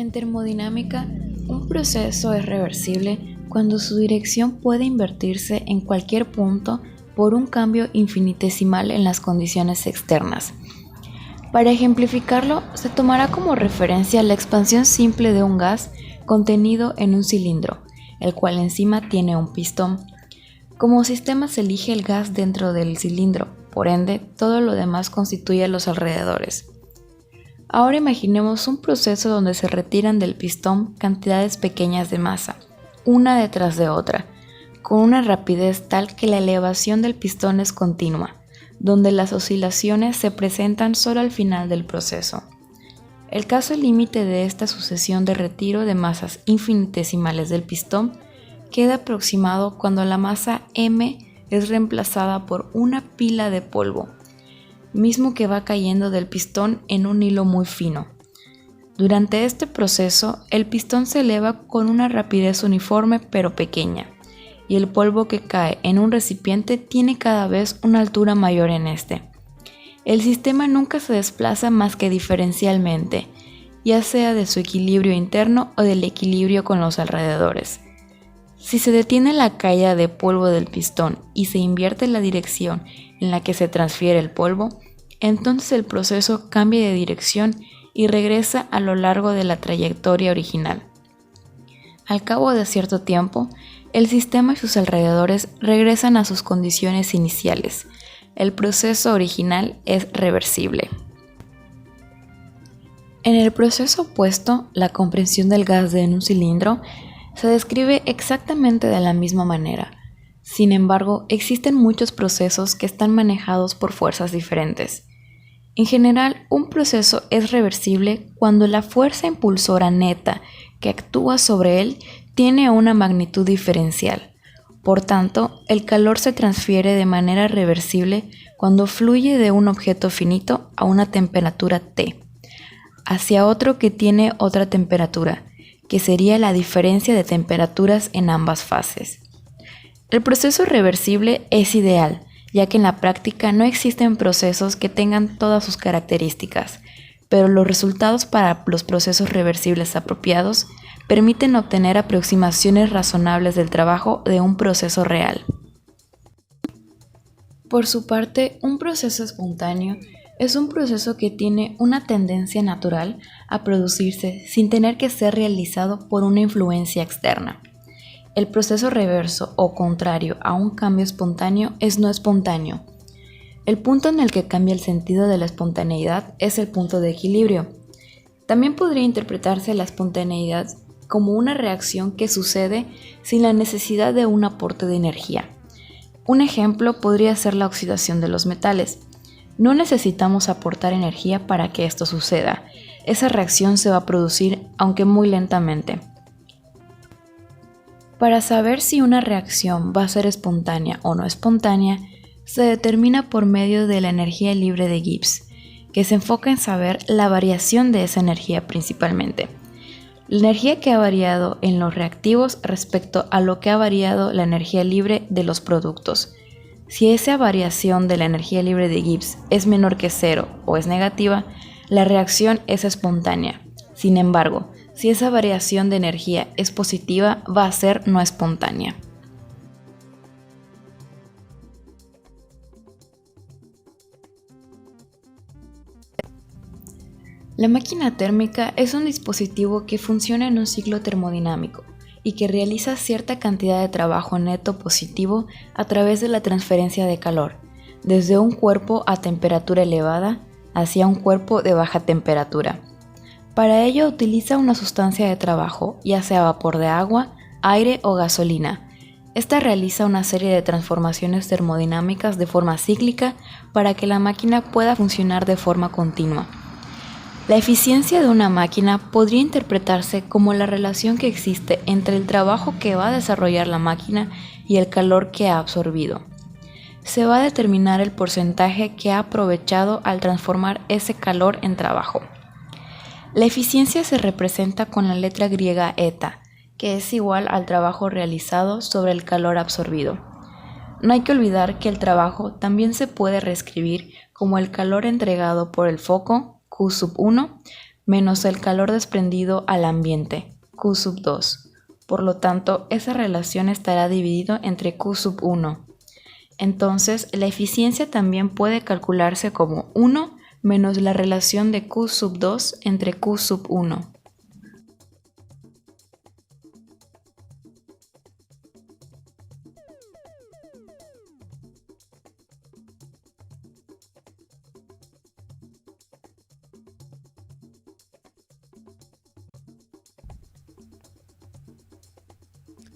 En termodinámica, un proceso es reversible cuando su dirección puede invertirse en cualquier punto por un cambio infinitesimal en las condiciones externas. Para ejemplificarlo, se tomará como referencia la expansión simple de un gas contenido en un cilindro, el cual encima tiene un pistón. Como sistema se elige el gas dentro del cilindro, por ende, todo lo demás constituye los alrededores. Ahora imaginemos un proceso donde se retiran del pistón cantidades pequeñas de masa, una detrás de otra, con una rapidez tal que la elevación del pistón es continua, donde las oscilaciones se presentan solo al final del proceso. El caso límite de esta sucesión de retiro de masas infinitesimales del pistón queda aproximado cuando la masa m es reemplazada por una pila de polvo, mismo que va cayendo del pistón en un hilo muy fino. Durante este proceso, el pistón se eleva con una rapidez uniforme pero pequeña, y el polvo que cae en un recipiente tiene cada vez una altura mayor en este. El sistema nunca se desplaza más que diferencialmente, ya sea de su equilibrio interno o del equilibrio con los alrededores. Si se detiene la caída de polvo del pistón y se invierte la dirección en la que se transfiere el polvo, entonces el proceso cambia de dirección y regresa a lo largo de la trayectoria original. Al cabo de cierto tiempo, el sistema y sus alrededores regresan a sus condiciones iniciales. El proceso original es reversible. En el proceso opuesto, la compresión del gas en un cilindro se describe exactamente de la misma manera. Sin embargo, existen muchos procesos que están manejados por fuerzas diferentes. En general, un proceso es reversible cuando la fuerza impulsora neta que actúa sobre él tiene una magnitud diferencial. Por tanto, el calor se transfiere de manera reversible cuando fluye de un objeto finito a una temperatura T, hacia otro que tiene otra temperatura, que sería la diferencia de temperaturas en ambas fases. El proceso reversible es ideal, ya que en la práctica no existen procesos que tengan todas sus características, pero los resultados para los procesos reversibles apropiados permiten obtener aproximaciones razonables del trabajo de un proceso real. Por su parte, un proceso espontáneo es un proceso que tiene una tendencia natural a producirse sin tener que ser realizado por una influencia externa. El proceso reverso o contrario a un cambio espontáneo es no espontáneo. El punto en el que cambia el sentido de la espontaneidad es el punto de equilibrio. También podría interpretarse la espontaneidad como una reacción que sucede sin la necesidad de un aporte de energía. Un ejemplo podría ser la oxidación de los metales. No necesitamos aportar energía para que esto suceda. Esa reacción se va a producir, aunque muy lentamente. Para saber si una reacción va a ser espontánea o no espontánea, se determina por medio de la energía libre de Gibbs, que se enfoca en saber la variación de esa energía principalmente. La energía que ha variado en los reactivos respecto a lo que ha variado la energía libre de los productos. Si esa variación de la energía libre de Gibbs es menor que 0 o es negativa, la reacción es espontánea. Sin embargo, si esa variación de energía es positiva, va a ser no espontánea. La máquina térmica es un dispositivo que funciona en un ciclo termodinámico y que realiza cierta cantidad de trabajo neto positivo a través de la transferencia de calor, desde un cuerpo a temperatura elevada hacia un cuerpo de baja temperatura. Para ello utiliza una sustancia de trabajo, ya sea vapor de agua, aire o gasolina. Esta realiza una serie de transformaciones termodinámicas de forma cíclica para que la máquina pueda funcionar de forma continua. La eficiencia de una máquina podría interpretarse como la relación que existe entre el trabajo que va a desarrollar la máquina y el calor que ha absorbido. Se va a determinar el porcentaje que ha aprovechado al transformar ese calor en trabajo. La eficiencia se representa con la letra griega eta, que es igual al trabajo realizado sobre el calor absorbido. No hay que olvidar que el trabajo también se puede reescribir como el calor entregado por el foco, Q sub 1, menos el calor desprendido al ambiente, Q sub 2. Por lo tanto, esa relación estará dividido entre Q sub 1. Entonces, la eficiencia también puede calcularse como 1 menos la relación de Q sub 2 entre Q sub 1.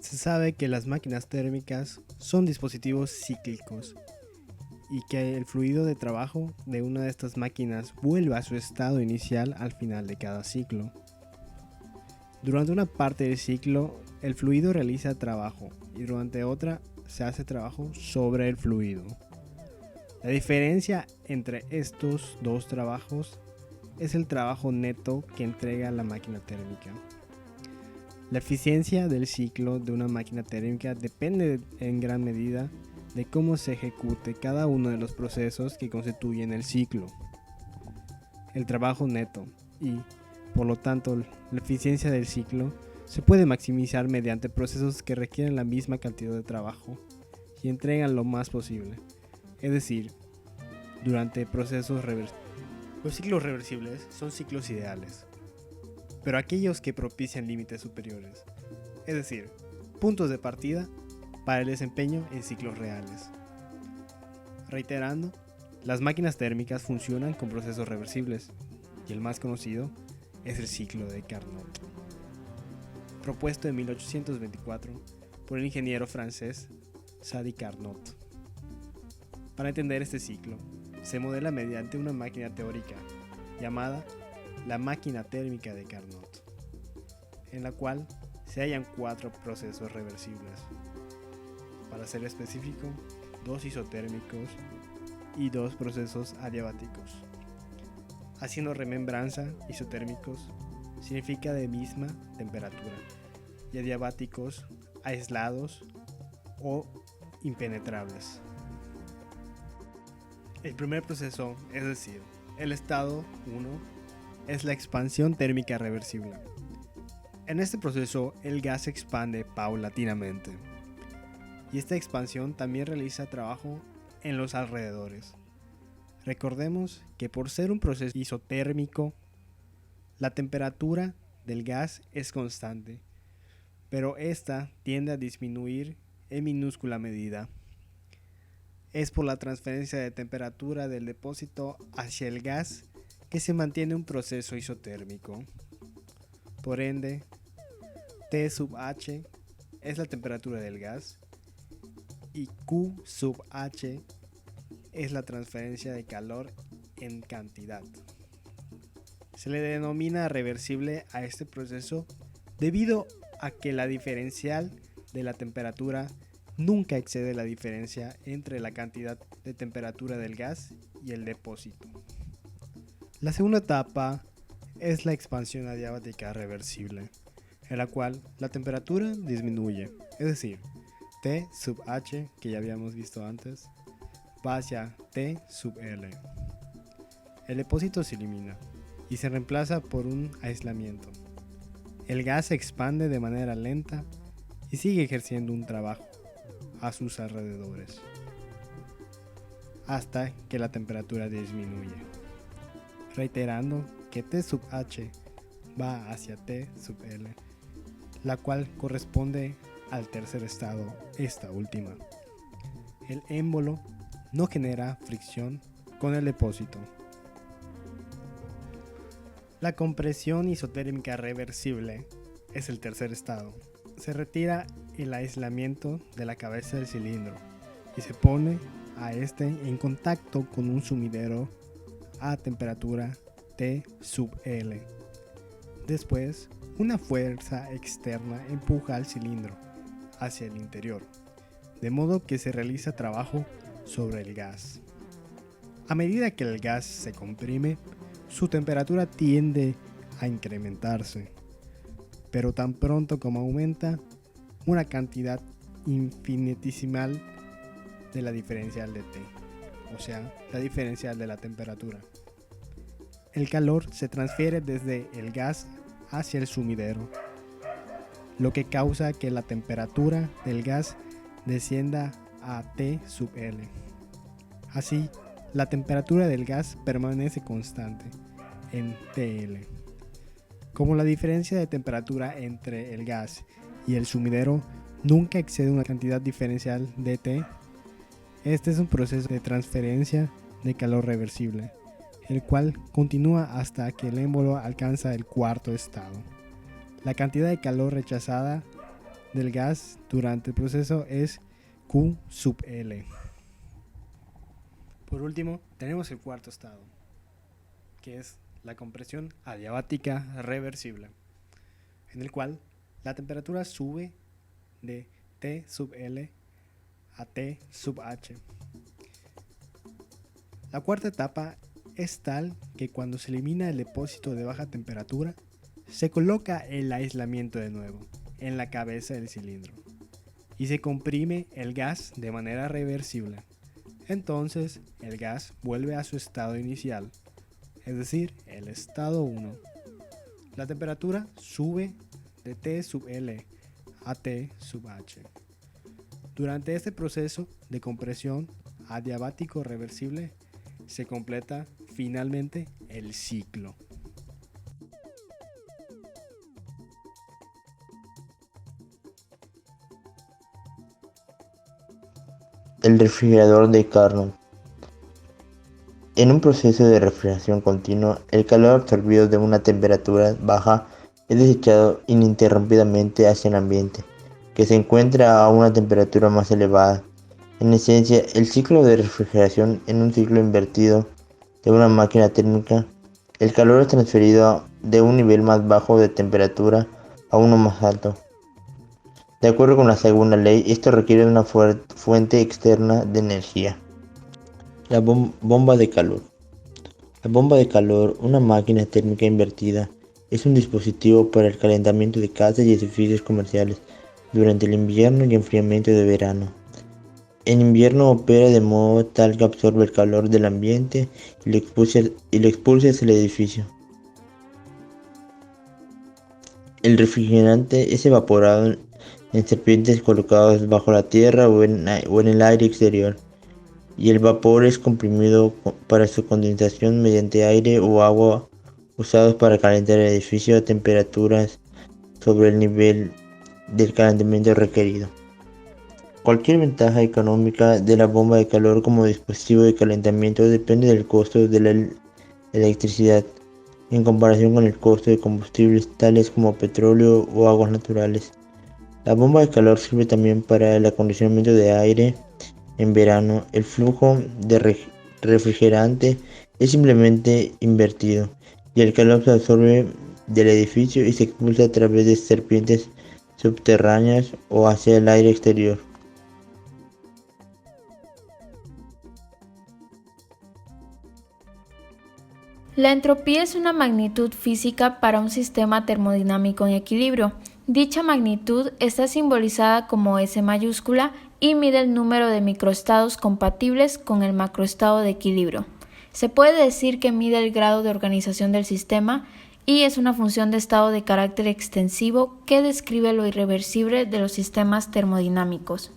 Se sabe que las máquinas térmicas son dispositivos cíclicos y que el fluido de trabajo de una de estas máquinas vuelve a su estado inicial al final de cada ciclo. Durante una parte del ciclo, el fluido realiza trabajo y durante otra se hace trabajo sobre el fluido. La diferencia entre estos dos trabajos es el trabajo neto que entrega la máquina térmica. La eficiencia del ciclo de una máquina térmica depende en gran medida de cómo se ejecute cada uno de los procesos que constituyen el ciclo. El trabajo neto y, por lo tanto, la eficiencia del ciclo se puede maximizar mediante procesos que requieren la misma cantidad de trabajo y entregan lo más posible, es decir, durante procesos reversibles. Los ciclos reversibles son ciclos ideales, pero aquellos que propician límites superiores, es decir, puntos de partida para el desempeño en ciclos reales. Reiterando, las máquinas térmicas funcionan con procesos reversibles, y el más conocido es el ciclo de Carnot, propuesto en 1824 por el ingeniero francés Sadi Carnot. Para entender este ciclo, se modela mediante una máquina teórica llamada la máquina térmica de Carnot, en la cual se hallan 4 procesos reversibles. Para ser específico, 2 isotérmicos y 2 procesos adiabáticos. Haciendo remembranza, isotérmicos significa de misma temperatura y adiabáticos aislados o impenetrables. El primer proceso, es decir, el estado 1, es la expansión térmica reversible. En este proceso, el gas se expande paulatinamente, y esta expansión también realiza trabajo en los alrededores. Recordemos que por ser un proceso isotérmico, la temperatura del gas es constante, pero esta tiende a disminuir en minúscula medida. Es por la transferencia de temperatura del depósito hacia el gas que se mantiene un proceso isotérmico. Por ende, T sub H es la temperatura del gas y Q sub H es la transferencia de calor en cantidad. Se le denomina reversible a este proceso debido a que la diferencial de la temperatura nunca excede la diferencia entre la cantidad de temperatura del gas y el depósito. La segunda etapa es la expansión adiabática reversible, en la cual la temperatura disminuye, es decir, T sub H, que ya habíamos visto antes, va hacia T sub L. El depósito se elimina y se reemplaza por un aislamiento. El gas se expande de manera lenta y sigue ejerciendo un trabajo a sus alrededores hasta que la temperatura disminuye. Reiterando que T sub H va hacia T sub L, la cual corresponde al tercer estado, esta última. El émbolo no genera fricción con el depósito. La compresión isotérmica reversible es el tercer estado. Se retira el aislamiento de la cabeza del cilindro y se pone a este en contacto con un sumidero a temperatura T sub L. Después, una fuerza externa empuja al cilindro hacia el interior, de modo que se realiza trabajo sobre el gas. A medida que el gas se comprime, su temperatura tiende a incrementarse, pero tan pronto como aumenta una cantidad infinitesimal de la diferencial de T, o sea, la diferencial de la temperatura. el calor se transfiere desde el gas hacia el sumidero, lo que causa que la temperatura del gas descienda a T sub L. Así, la temperatura del gas permanece constante en TL. Como la diferencia de temperatura entre el gas y el sumidero nunca excede una cantidad diferencial de T, este es un proceso de transferencia de calor reversible, el cual continúa hasta que el émbolo alcanza el cuarto estado. La cantidad de calor rechazada del gas durante el proceso es Q sub L. Por último, tenemos el cuarto estado, que es la compresión adiabática reversible, en el cual la temperatura sube de T sub L a T sub H. La cuarta etapa es tal que cuando se elimina el depósito de baja temperatura, se coloca el aislamiento de nuevo en la cabeza del cilindro y se comprime el gas de manera reversible. Entonces el gas vuelve a su estado inicial, es decir, el estado 1. La temperatura sube de T sub L a T sub H. Durante este proceso de compresión adiabático reversible se completa finalmente el ciclo. El refrigerador de Carnot. En un proceso de refrigeración continua, el calor absorbido de una temperatura baja es desechado ininterrumpidamente hacia el ambiente, que se encuentra a una temperatura más elevada. En esencia, el ciclo de refrigeración en un ciclo invertido de una máquina térmica, el calor es transferido de un nivel más bajo de temperatura a uno más alto. De acuerdo con la segunda ley, esto requiere de una fuente externa de energía. La bomba de calor. La bomba de calor, una máquina térmica invertida, es un dispositivo para el calentamiento de casas y edificios comerciales durante el invierno y enfriamiento de verano. En invierno opera de modo tal que absorbe el calor del ambiente y lo expulsa hacia el edificio. El refrigerante es evaporado en recipientes colocados bajo la tierra o en el aire exterior, y el vapor es comprimido para su condensación mediante aire o agua usados para calentar el edificio a temperaturas sobre el nivel del calentamiento requerido. Cualquier ventaja económica de la bomba de calor como dispositivo de calentamiento depende del costo de la electricidad en comparación con el costo de combustibles tales como petróleo o aguas naturales. La bomba de calor sirve también para el acondicionamiento de aire en verano. El flujo de refrigerante es simplemente invertido y el calor se absorbe del edificio y se expulsa a través de serpientes subterráneas o hacia el aire exterior. La entropía es una magnitud física para un sistema termodinámico en equilibrio. Dicha magnitud está simbolizada como S mayúscula y mide el número de microestados compatibles con el macroestado de equilibrio. Se puede decir que mide el grado de organización del sistema y es una función de estado de carácter extensivo que describe lo irreversible de los sistemas termodinámicos.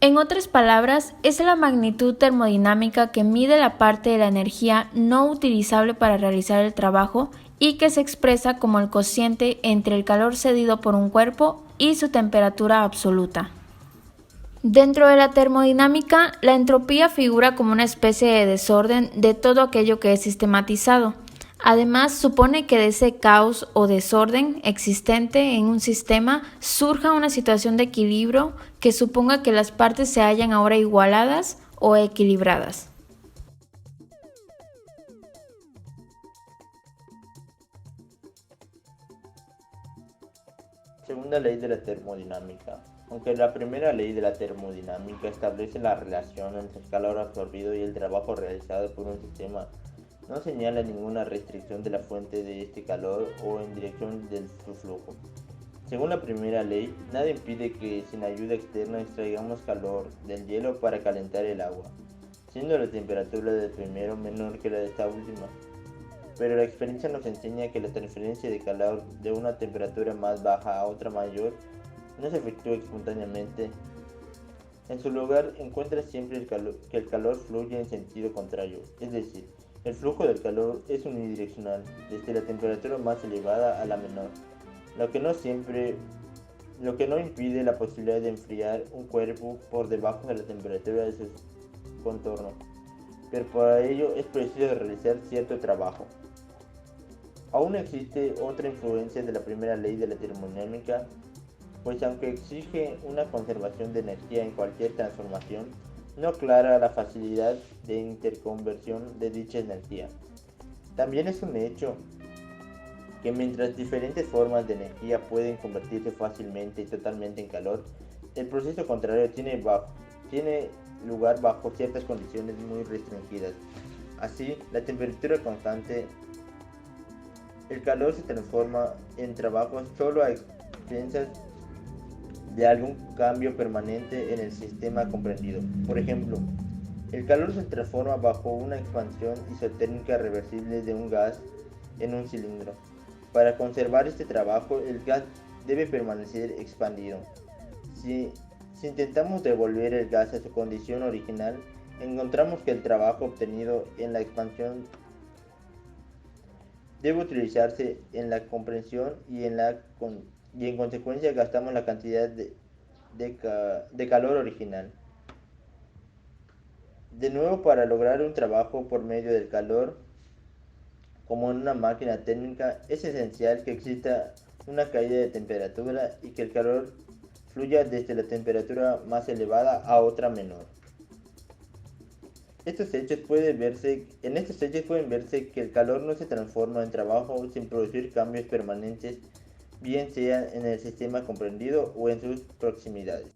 En otras palabras, es la magnitud termodinámica que mide la parte de la energía no utilizable para realizar el trabajo y que se expresa como el cociente entre el calor cedido por un cuerpo y su temperatura absoluta. Dentro de la termodinámica, la entropía figura como una especie de desorden de todo aquello que es sistematizado. Además, supone que de ese caos o desorden existente en un sistema surja una situación de equilibrio que suponga que las partes se hallan ahora igualadas o equilibradas. Segunda ley de la termodinámica. Aunque la primera ley de la termodinámica establece la relación entre el calor absorbido y el trabajo realizado por un sistema, no señala ninguna restricción de la fuente de este calor o en dirección de su flujo. Según la primera ley, nada impide que sin ayuda externa extraigamos calor del hielo para calentar el agua, siendo la temperatura del primero menor que la de esta última. pero la experiencia nos enseña que la transferencia de calor de una temperatura más baja a otra mayor no se efectúa espontáneamente. En su lugar encuentra siempre que el calor fluye en sentido contrario, es decir, el flujo del calor es unidireccional, desde la temperatura más elevada a la menor, lo que no impide la posibilidad de enfriar un cuerpo por debajo de la temperatura de su contorno, pero para ello es preciso realizar cierto trabajo. Aún existe otra influencia de la primera ley de la termodinámica, pues aunque exige una conservación de energía en cualquier transformación, no aclara la facilidad de interconversión de dicha energía. También es un hecho que mientras diferentes formas de energía pueden convertirse fácilmente y totalmente en calor, el proceso contrario tiene lugar bajo ciertas condiciones muy restringidas. Así, la temperatura constante, el calor se transforma en trabajo solo a expensas de algún cambio permanente en el sistema comprendido. Por ejemplo, el calor se transforma bajo una expansión isotérmica reversible de un gas en un cilindro. Para conservar este trabajo, el gas debe permanecer expandido. Si intentamos devolver el gas a su condición original, encontramos que el trabajo obtenido en la expansión debe utilizarse en la compresión y en consecuencia gastamos la cantidad de calor original. De nuevo, para lograr un trabajo por medio del calor, como en una máquina térmica, es esencial que exista una caída de temperatura y que el calor fluya desde la temperatura más elevada a otra menor. En estos hechos pueden verse que el calor no se transforma en trabajo sin producir cambios permanentes, bien sea en el sistema comprendido o en sus proximidades.